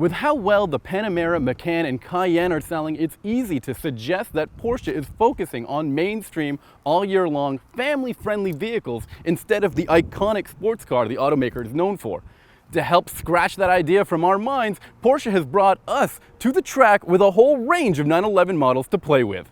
With how well the Panamera, Macan, and Cayenne are selling, it's easy to suggest that Porsche is focusing on mainstream, all-year-long, family-friendly vehicles instead of the iconic sports car the automaker is known for. To help scratch that idea from our minds, Porsche has brought us to the track with a whole range of 911 models to play with.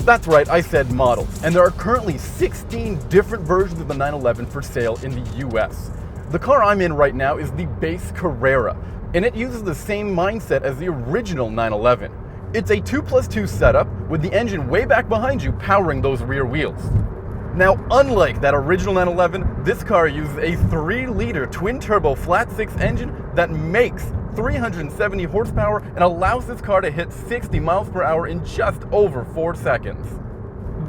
That's right, I said models, and there are currently 16 different versions of the 911 for sale in the US. The car I'm in right now is the base Carrera, and it uses the same mindset as the original 911. It's a 2+2 setup with the engine way back behind you powering those rear wheels. Now, unlike that original 911, this car uses a 3-liter twin-turbo flat-six engine that makes 370 horsepower and allows this car to hit 60 miles per hour in just over 4 seconds.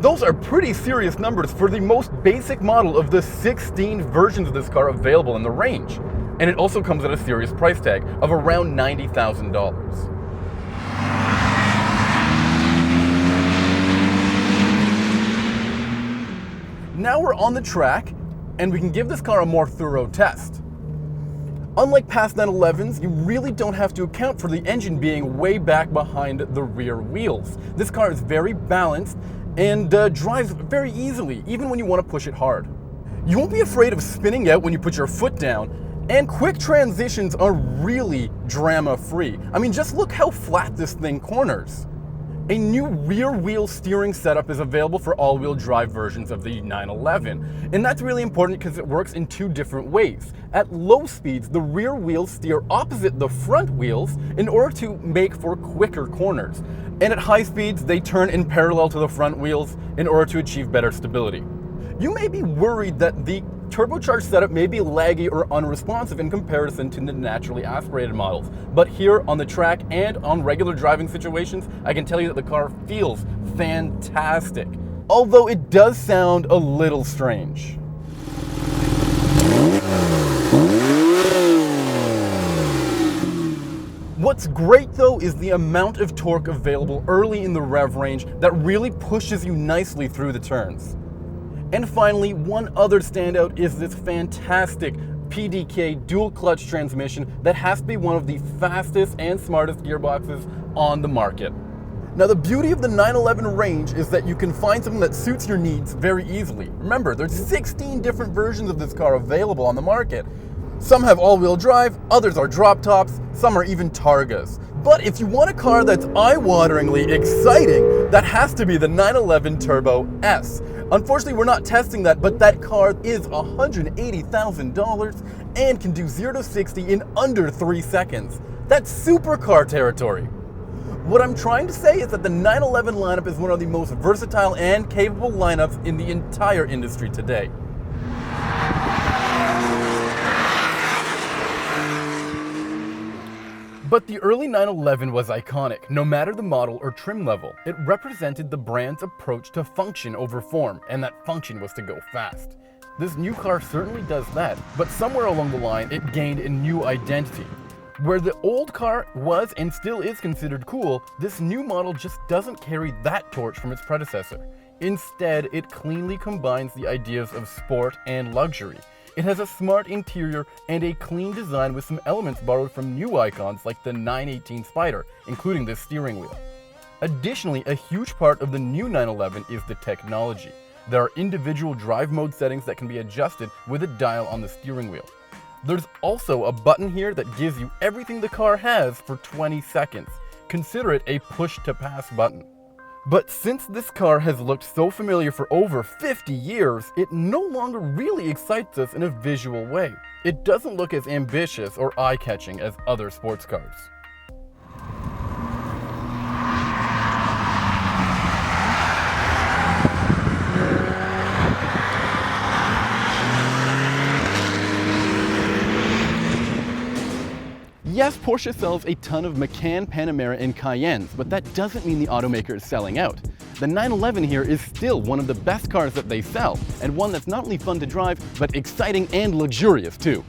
Those are pretty serious numbers for the most basic model of the 16 versions of this car available in the range. And it also comes at a serious price tag of around $90,000. Now we're on the track, and we can give this car a more thorough test. Unlike past 911s, you really don't have to account for the engine being way back behind the rear wheels. This car is very balanced and drives very easily, even when you want to push it hard. You won't be afraid of spinning out when you put your foot down, and quick transitions are really drama-free. I mean, just look how flat this thing corners. A new rear wheel steering setup is available for all-wheel drive versions of the 911, and that's really important because it works in 2 different ways. At low speeds, the rear wheels steer opposite the front wheels in order to make for quicker corners, and at high speeds, they turn in parallel to the front wheels in order to achieve better stability. You may be worried that the turbocharged setup may be laggy or unresponsive in comparison to the naturally aspirated models. But here on the track and on regular driving situations, I can tell you that the car feels fantastic. Although it does sound a little strange. What's great though is the amount of torque available early in the rev range that really pushes you nicely through the turns. And finally, one other standout is this fantastic PDK dual clutch transmission that has to be one of the fastest and smartest gearboxes on the market. Now, the beauty of the 911 range is that you can find something that suits your needs very easily. Remember, there's 16 different versions of this car available on the market. Some have all-wheel drive, others are drop tops, some are even Targas. But if you want a car that's eye-wateringly exciting, that has to be the 911 Turbo S. Unfortunately, we're not testing that, but that car is $180,000 and can do 0 to 60 in under 3 seconds. That's supercar territory. What I'm trying to say is that the 911 lineup is one of the most versatile and capable lineups in the entire industry today. But the early 911 was iconic. No matter the model or trim level, it represented the brand's approach to function over form, and that function was to go fast. This new car certainly does that, but somewhere along the line, it gained a new identity. Where the old car was and still is considered cool, this new model just doesn't carry that torch from its predecessor. Instead, it cleanly combines the ideas of sport and luxury. It has a smart interior and a clean design with some elements borrowed from new icons like the 918 Spider, including this steering wheel. Additionally, a huge part of the new 911 is the technology. There are individual drive mode settings that can be adjusted with a dial on the steering wheel. There's also a button here that gives you everything the car has for 20 seconds. Consider it a push-to-pass button. But since this car has looked so familiar for over 50 years, it no longer really excites us in a visual way. It doesn't look as ambitious or eye-catching as other sports cars. Yes, Porsche sells a ton of Macan, Panamera, and Cayennes, but that doesn't mean the automaker is selling out. The 911 here is still one of the best cars that they sell, and one that's not only fun to drive, but exciting and luxurious too.